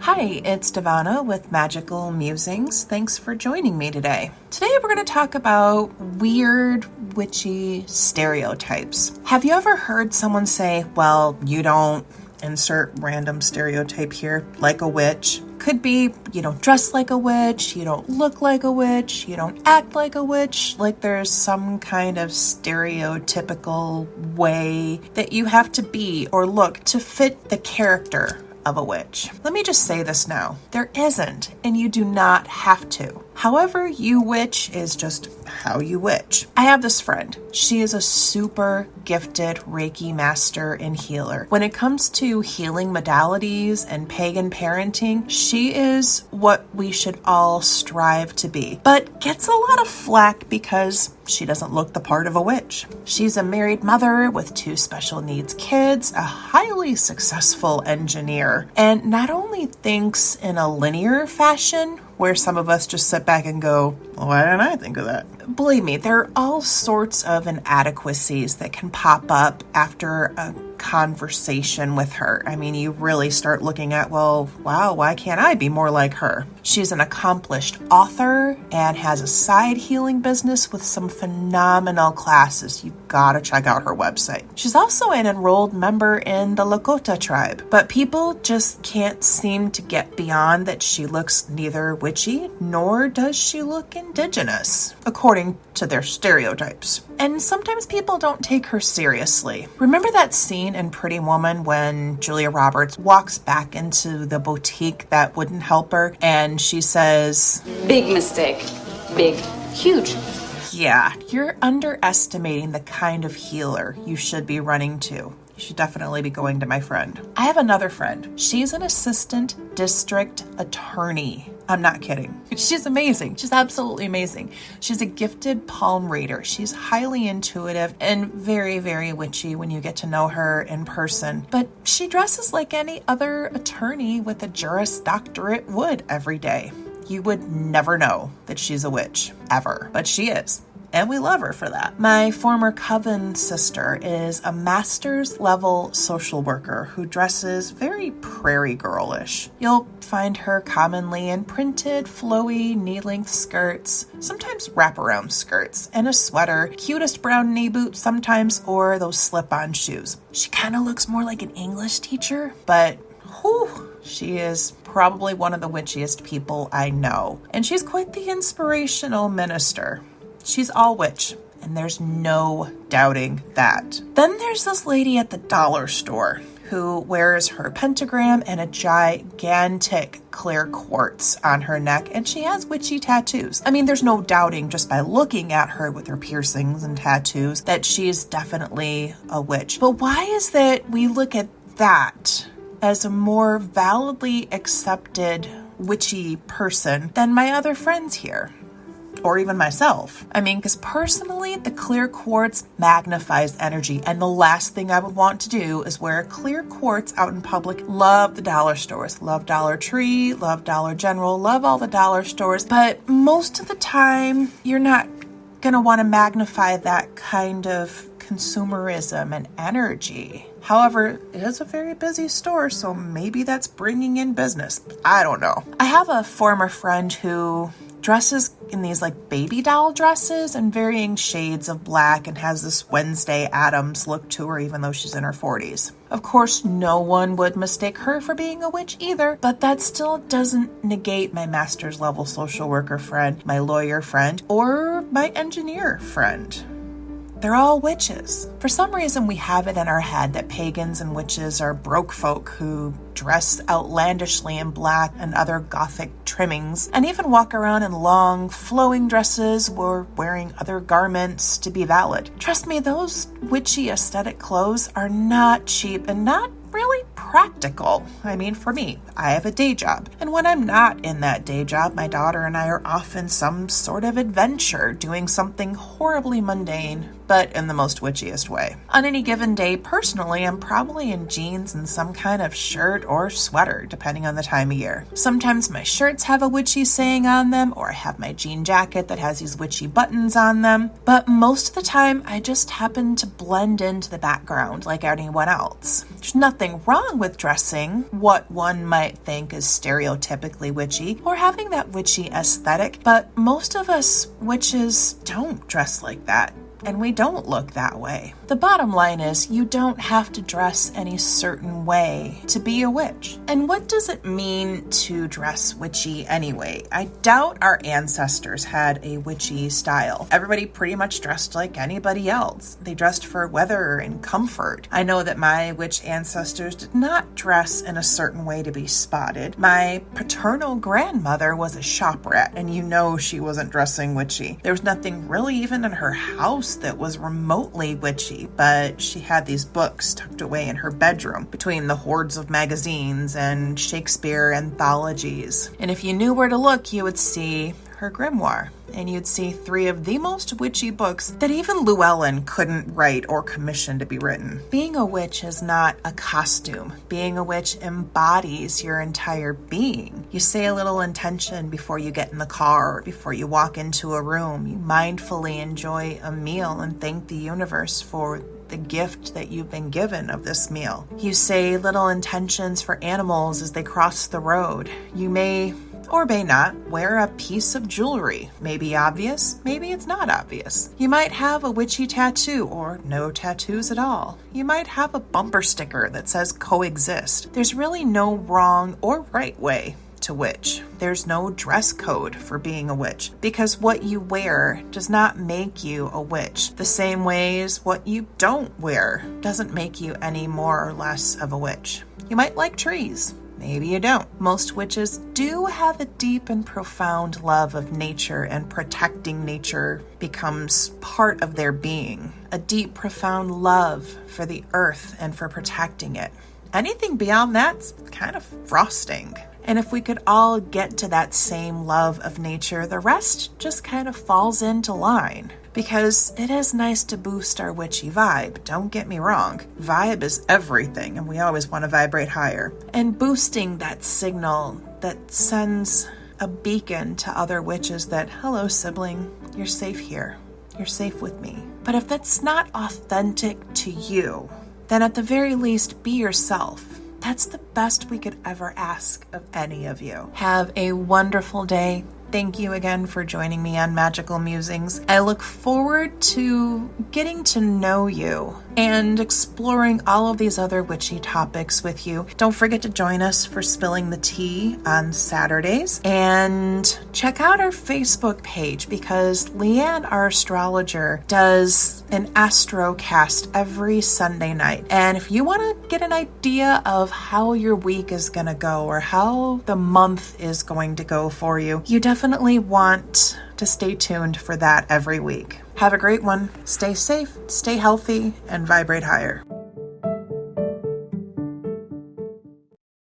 Hi, it's Devana with Magical Musings. Thanks for joining me today. Today we're going to talk about weird, witchy stereotypes. Have you ever heard someone say, well, you don't insert random stereotype here, like a witch? Could be, you don't dress like a witch, you don't look like a witch, you don't act like a witch, like there's some kind of stereotypical way that you have to be or look to fit the character of a witch. Let me just say this now. There isn't, and you do not have to. However you witch is just how you witch. I have this friend. She is a super gifted Reiki master and healer. When it comes to healing modalities and pagan parenting, she is what we should all strive to be, but gets a lot of flack because she doesn't look the part of a witch. She's a married mother with 2 special needs kids, a highly successful engineer, and not only thinks in a linear fashion, where some of us just sit back and go, well, why didn't I think of that? Believe me, there are all sorts of inadequacies that can pop up after a conversation with her. I mean, you really start looking at, well, wow, why can't I be more like her? She's an accomplished author and has a side healing business with some phenomenal classes. You've got to check out her website. She's also an enrolled member in the Lakota tribe, but people just can't seem to get beyond that she looks neither witchy nor does she look indigenous, according to their stereotypes. And sometimes people don't take her seriously. Remember that scene in Pretty Woman when Julia Roberts walks back into the boutique that wouldn't help her and she says, "Big mistake. Big. Huge." Yeah, you're underestimating the kind of healer you should be running to. You should definitely be going to my friend. I have another friend. She's an assistant district attorney. I'm not kidding. She's amazing. She's absolutely amazing. She's a gifted palm reader. She's highly intuitive and very, very witchy when you get to know her in person. But she dresses like any other attorney with a Juris Doctorate would every day. You would never know that she's a witch, ever. But she is. And we love her for that. My former coven sister is a master's level social worker who dresses very prairie girlish. You'll find her commonly in printed, flowy, knee-length skirts, sometimes wraparound skirts, and a sweater, cutest brown knee boots sometimes, or those slip-on shoes. She kind of looks more like an English teacher, but whew, she is probably one of the witchiest people I know. And she's quite the inspirational minister. She's all witch, and there's no doubting that. Then there's this lady at the dollar store who wears her pentagram and a gigantic clear quartz on her neck, and she has witchy tattoos. I mean, there's no doubting just by looking at her with her piercings and tattoos that she's definitely a witch. But why is that we look at that as a more validly accepted witchy person than my other friends here? Or even myself. I mean, because personally, the clear quartz magnifies energy, and the last thing I would want to do is wear clear quartz out in public. Love the dollar stores, love Dollar Tree, love Dollar General, love all the dollar stores, but most of the time, you're not going to want to magnify that kind of consumerism and energy. However, it is a very busy store, so maybe that's bringing in business. I don't know. I have a former friend who dresses in these like baby doll dresses and varying shades of black and has this Wednesday Addams look to her even though she's in her 40s. Of course, no one would mistake her for being a witch either, but that still doesn't negate my master's level social worker friend, my lawyer friend, or my engineer friend. They're all witches. For some reason, we have it in our head that pagans and witches are broke folk who dress outlandishly in black and other gothic trimmings, and even walk around in long, flowing dresses or wearing other garments to be valid. Trust me, those witchy aesthetic clothes are not cheap and not really practical. I mean, for me, I have a day job. And when I'm not in that day job, my daughter and I are off in some sort of adventure doing something horribly mundane but in the most witchiest way. On any given day, personally, I'm probably in jeans and some kind of shirt or sweater, depending on the time of year. Sometimes my shirts have a witchy saying on them, or I have my jean jacket that has these witchy buttons on them, but most of the time I just happen to blend into the background like anyone else. There's nothing wrong with dressing what one might think is stereotypically witchy or having that witchy aesthetic, but most of us witches don't dress like that. And we don't look that way. The bottom line is you don't have to dress any certain way to be a witch. And what does it mean to dress witchy anyway? I doubt our ancestors had a witchy style. Everybody pretty much dressed like anybody else. They dressed for weather and comfort. I know that my witch ancestors did not dress in a certain way to be spotted. My paternal grandmother was a shop rat, and you know she wasn't dressing witchy. There was nothing really even in her house that was remotely witchy, but she had these books tucked away in her bedroom between the hordes of magazines and Shakespeare anthologies. And if you knew where to look, you would see her grimoire, and you'd see 3 of the most witchy books that even Llewellyn couldn't write or commission to be written. Being a witch is not a costume. Being a witch embodies your entire being. You say a little intention before you get in the car or before you walk into a room. You mindfully enjoy a meal and thank the universe for the gift that you've been given of this meal. You say little intentions for animals as they cross the road. You may or may not wear a piece of jewelry. Maybe obvious, maybe it's not obvious. You might have a witchy tattoo or no tattoos at all. You might have a bumper sticker that says coexist. There's really no wrong or right way to witch. There's no dress code for being a witch because what you wear does not make you a witch. The same way as what you don't wear doesn't make you any more or less of a witch. You might like trees. Maybe you don't. Most witches do have a deep and profound love of nature, and protecting nature becomes part of their being. A deep, profound love for the earth and for protecting it. Anything beyond that's kind of frosting. And if we could all get to that same love of nature, the rest just kind of falls into line. Because it is nice to boost our witchy vibe, don't get me wrong. Vibe is everything, and we always want to vibrate higher. And boosting that signal that sends a beacon to other witches that, hello sibling, you're safe here. You're safe with me. But if that's not authentic to you, then at the very least, be yourself. That's the best we could ever ask of any of you. Have a wonderful day. Thank you again for joining me on Magical Musings. I look forward to getting to know you and exploring all of these other witchy topics with you. Don't forget to join us for Spilling the Tea on Saturdays, and check out our Facebook page because Leanne, our astrologer, does an astrocast every Sunday night. And if you want to get an idea of how your week is going to go or how the month is going to go for you, you definitely want to stay tuned for that every week. Have a great one. Stay safe, stay healthy, and vibrate higher.